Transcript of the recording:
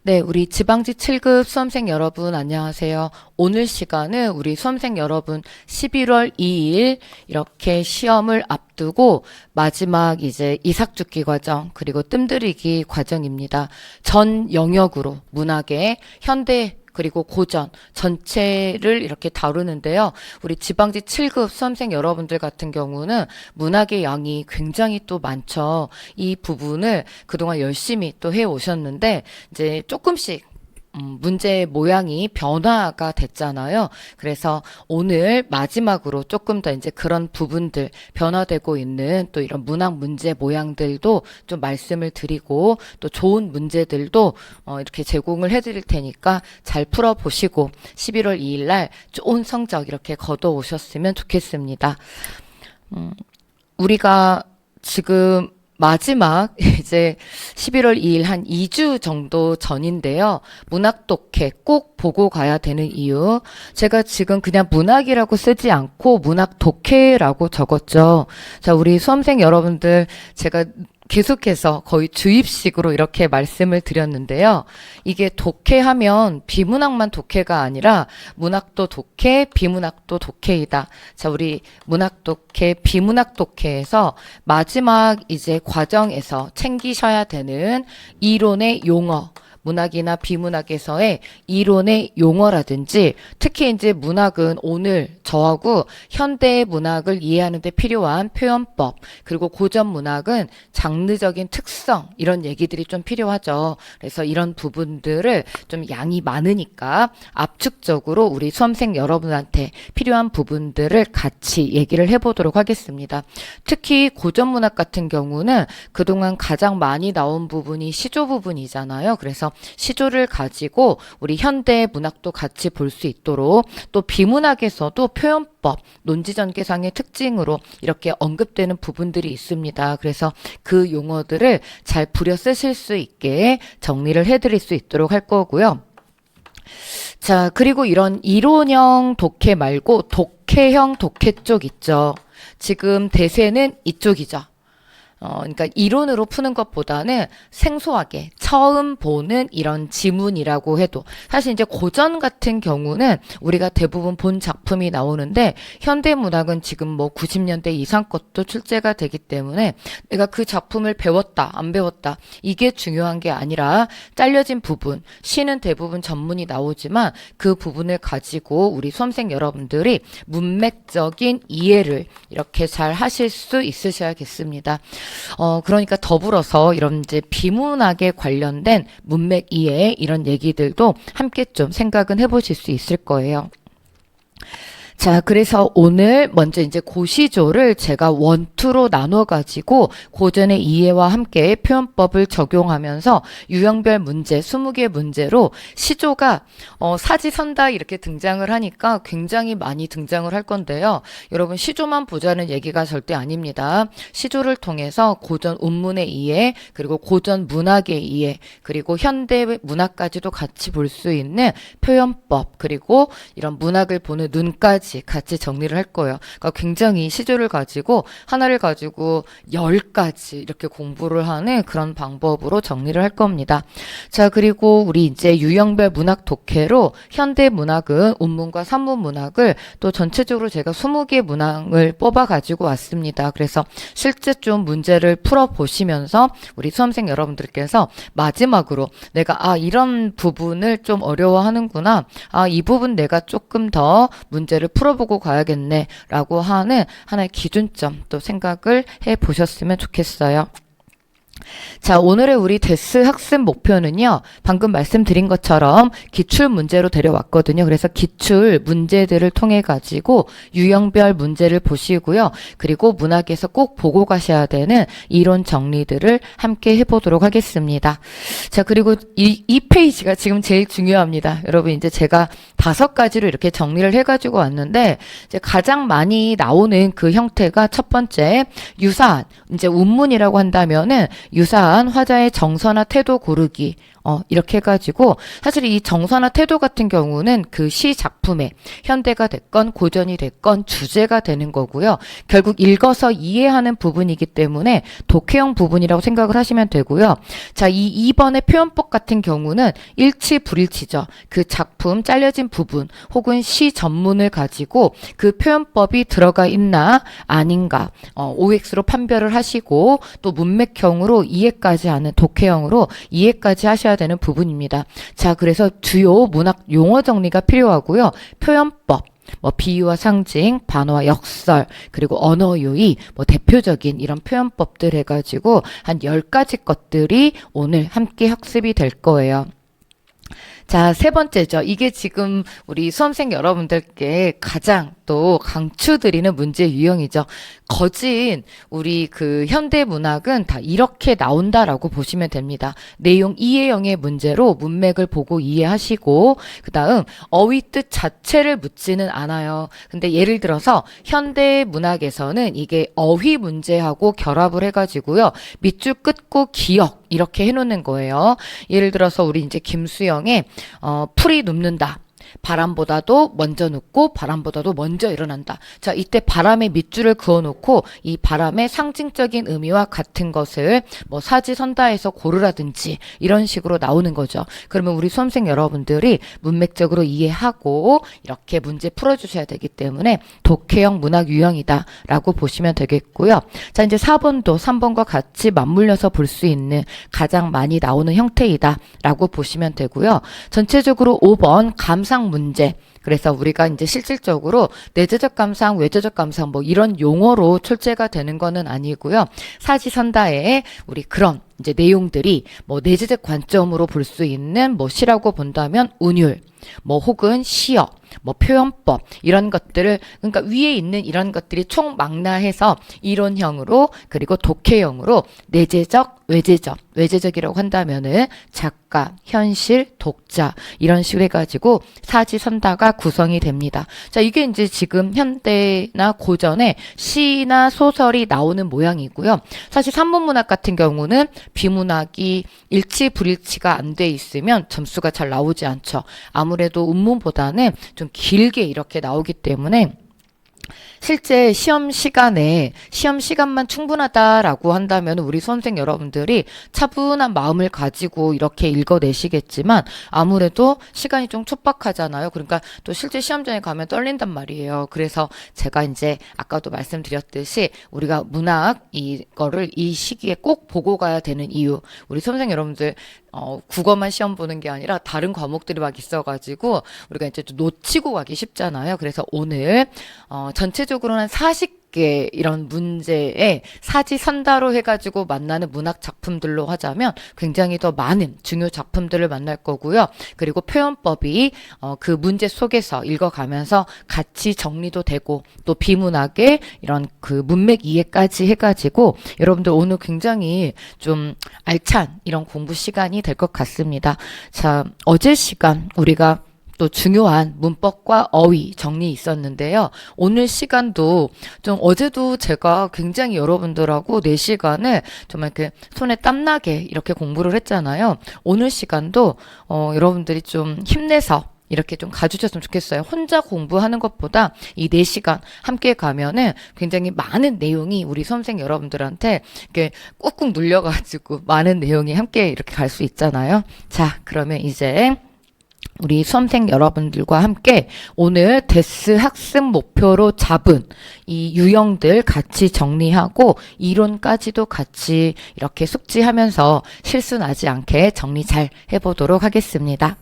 네, 우리 지방지 7급 수험생 여러분 안녕하세요. 오늘 시간은 우리 수험생 여러분 11월 2일 이렇게 시험을 앞두고 마지막 이제 이삭죽기 과정 그리고 뜸들이기 과정입니다. 전 영역으로 문학의 현대 그리고 고전 전체를 이렇게 다루는데요. 우리 지방지 7급 수험생 여러분들 같은 경우는 문학의 양이 굉장히 또 많죠. 이 부분을 그동안 열심히 또 해오셨는데 이제 조금씩 문제 모양이 변화가 됐잖아요. 그래서 오늘 마지막으로 조금 더 이제 그런 부분들 변화되고 있는 또 이런 문학 문제 모양들도 좀 말씀을 드리고 또 좋은 문제들도 이렇게 제공을 해드릴 테니까 잘 풀어보시고 11월 2일 날 좋은 성적 이렇게 거둬 오셨으면 좋겠습니다. 우리가 지금 마지막 이제 11월 2일 한 2주 정도 전인데요. 문학 독해 꼭 보고 가야 되는 이유. 제가 지금 그냥 문학이라고 쓰지 않고 문학 독해라고 적었죠. 자, 우리 수험생 여러분들 제가 계속해서 거의 주입식으로 이렇게 말씀을 드렸는데요. 이게 독해하면 비문학만 독해가 아니라 문학도 독해, 비문학도 독해이다. 자, 우리 문학 독해, 비문학 독해에서 마지막 이제 과정에서 챙기셔야 되는 이론의 용어, 문학이나 비문학에서의 이론의 용어라든지 특히 이제 문학은 오늘 저하고 현대 문학을 이해하는 데 필요한 표현법 그리고 고전 문학은 장르적인 특성 이런 얘기들이 좀 필요하죠. 그래서 이런 부분들을 좀 양이 많으니까 압축적으로 우리 수험생 여러분한테 필요한 부분들을 같이 얘기를 해보도록 하겠습니다. 특히 고전 문학 같은 경우는 그동안 가장 많이 나온 부분이 시조 부분이잖아요. 그래서 시조를 가지고 우리 현대 문학도 같이 볼 수 있도록 또 비문학에서도 표현법, 논지전개상의 특징으로 이렇게 언급되는 부분들이 있습니다. 그래서 그 용어들을 잘 부려 쓰실 수 있게 정리를 해드릴 수 있도록 할 거고요. 자, 그리고 이런 이론형 독해 말고 독해형 독해 쪽 있죠. 지금 대세는 이쪽이죠. 그러니까 이론으로 푸는 것보다는 생소하게 처음 보는 이런 지문이라고 해도 사실 이제 고전 같은 경우는 우리가 대부분 본 작품이 나오는데 현대문학은 지금 뭐 90년대 이상 것도 출제가 되기 때문에 내가 그 작품을 배웠다 안 배웠다 이게 중요한 게 아니라 잘려진 부분 시는 대부분 전문이 나오지만 그 부분을 가지고 우리 수험생 여러분들이 문맥적인 이해를 이렇게 잘 하실 수 있으셔야겠습니다. 그러니까 더불어서 이런 이제 비문학에 관련된 문맥 이해 이런 얘기들도 함께 좀 생각은 해보실 수 있을 거예요. 자, 그래서 오늘 먼저 이제 고시조를 제가 원투로 나눠가지고 고전의 이해와 함께 표현법을 적용하면서 유형별 문제 20개 문제로 시조가 사지선다 이렇게 등장을 하니까 굉장히 많이 등장을 할 건데요. 여러분 시조만 보자는 얘기가 절대 아닙니다. 시조를 통해서 고전 운문의 이해 그리고 고전 문학의 이해 그리고 현대 문학까지도 같이 볼 수 있는 표현법 그리고 이런 문학을 보는 눈까지 같이 정리를 할 거예요. 그러니까 굉장히 시조를 가지고 하나를 가지고 10가지 이렇게 공부를 하는 그런 방법으로 정리를 할 겁니다. 자, 그리고 우리 이제 유형별 문학 독해로 현대 문학은 운문과 산문 문학을 또 전체적으로 제가 20개 문항을 뽑아 가지고 왔습니다. 그래서 실제 좀 문제를 풀어 보시면서 우리 수험생 여러분들께서 마지막으로 내가 이런 부분을 좀 어려워하는구나. 이 부분 내가 조금 더 문제를 풀어보고 가야겠네 라고 하는 하나의 기준점 또 생각을 해 보셨으면 좋겠어요. 자, 오늘의 우리 데스 학습 목표는요. 방금 말씀드린 것처럼 기출 문제로 데려왔거든요. 그래서 기출 문제들을 통해 가지고 유형별 문제를 보시고요. 그리고 문학에서 꼭 보고 가셔야 되는 이론 정리들을 함께 해보도록 하겠습니다. 자, 그리고 이 페이지가 지금 제일 중요합니다. 여러분 이제 제가 5가지로 이렇게 정리를 해가지고 왔는데 이제 가장 많이 나오는 그 형태가 첫 번째 유사한 이제 운문이라고 한다면은 유사한 화자의 정서나 태도 고르기 이렇게 해가지고 사실 이 정서나 태도 같은 경우는 그 시 작품에 현대가 됐건 고전이 됐건 주제가 되는 거고요. 결국 읽어서 이해하는 부분이기 때문에 독해형 부분이라고 생각을 하시면 되고요. 자, 이 2번의 표현법 같은 경우는 일치 불일치죠. 그 작품 잘려진 부분 혹은 시 전문을 가지고 그 표현법이 들어가 있나 아닌가 OX로 판별을 하시고 또 문맥형으로 이해까지 하는 독해형으로 이해까지 하셔야 되는 부분입니다. 자, 그래서 주요 문학 용어 정리가 필요하고요. 표현법, 비유와 상징, 반어와 역설, 그리고 언어 유희, 대표적인 이런 표현법들 해가지고 한 10가지 것들이 오늘 함께 학습이 될 거예요. 자, 세 번째죠. 이게 지금 우리 수험생 여러분들께 가장 또 강추드리는 문제 유형이죠. 거진 우리 그 현대 문학은 다 이렇게 나온다라고 보시면 됩니다. 내용 이해형의 문제로 문맥을 보고 이해하시고 그다음 어휘 뜻 자체를 묻지는 않아요. 근데 예를 들어서 현대 문학에서는 이게 어휘 문제하고 결합을 해가지고요. 밑줄 끊고 기억 이렇게 해놓는 거예요. 예를 들어서 우리 이제 김수영의 풀이 눕는다. 바람보다도 먼저 눕고 바람보다도 먼저 일어난다. 자, 이때 바람의 밑줄을 그어놓고 이 바람의 상징적인 의미와 같은 것을 사지선다해서 고르라든지 이런 식으로 나오는 거죠. 그러면 우리 수험생 여러분들이 문맥적으로 이해하고 이렇게 문제 풀어주셔야 되기 때문에 독해형 문학 유형이다 라고 보시면 되겠고요. 자, 이제 4번도 3번과 같이 맞물려서 볼 수 있는 가장 많이 나오는 형태이다 라고 보시면 되고요. 전체적으로 5번 감상 문제. 그래서 우리가 이제 실질적으로 내재적 감상, 외재적 감상 이런 용어로 출제가 되는 거는 아니고요. 사지선다에 우리 그런 이제 내용들이 내재적 관점으로 볼 수 있는 시라고 본다면 운율, 혹은 시어, 표현법 이런 것들을 그러니까 위에 있는 이런 것들이 총망라해서 이론형으로 그리고 독해형으로 내재적, 외재적이라고 한다면은 작가, 현실, 독자 이런 식으로 해가지고 사지선다가 구성이 됩니다. 자, 이게 이제 지금 현대나 고전에 시나 소설이 나오는 모양이고요. 사실 산문문학 같은 경우는 비문학이 일치 불일치가 안 돼 있으면 점수가 잘 나오지 않죠. 아무래도 운문보다는 좀 길게 이렇게 나오기 때문에 실제 시험 시간만 충분하다라고 한다면 우리 수험생 여러분들이 차분한 마음을 가지고 이렇게 읽어내시겠지만 아무래도 시간이 좀 촉박하잖아요. 그러니까 또 실제 시험장에 가면 떨린단 말이에요. 그래서 제가 이제 아까도 말씀드렸듯이 우리가 문학 이거를 이 시기에 꼭 보고 가야 되는 이유, 우리 수험생 여러분들 국어만 시험 보는 게 아니라 다른 과목들이 막 있어가지고 우리가 이제 좀 놓치고 가기 쉽잖아요. 그래서 오늘 전체적으로는 40개 이런 문제에 사지선다로 해가지고 만나는 문학 작품들로 하자면 굉장히 더 많은 중요 작품들을 만날 거고요. 그리고 표현법이 그 문제 속에서 읽어가면서 같이 정리도 되고 또 비문학의 이런 그 문맥 이해까지 해가지고 여러분들 오늘 굉장히 좀 알찬 이런 공부 시간이 될 것 같습니다. 자, 어제 시간 우리가 또 중요한 문법과 어휘 정리 있었는데요. 오늘 시간도 좀 어제도 제가 굉장히 여러분들하고 4시간을 정말 이렇게 손에 땀나게 이렇게 공부를 했잖아요. 오늘 시간도 여러분들이 좀 힘내서 이렇게 좀 가주셨으면 좋겠어요. 혼자 공부하는 것보다 이 4시간 함께 가면은 굉장히 많은 내용이 우리 수험생 여러분들한테 이렇게 꾹꾹 눌려가지고 많은 내용이 함께 이렇게 갈 수 있잖아요. 자, 그러면 이제 우리 수험생 여러분들과 함께 오늘 데스 학습 목표로 잡은 이 유형들 같이 정리하고 이론까지도 같이 이렇게 숙지하면서 실수 나지 않게 정리 잘 해보도록 하겠습니다.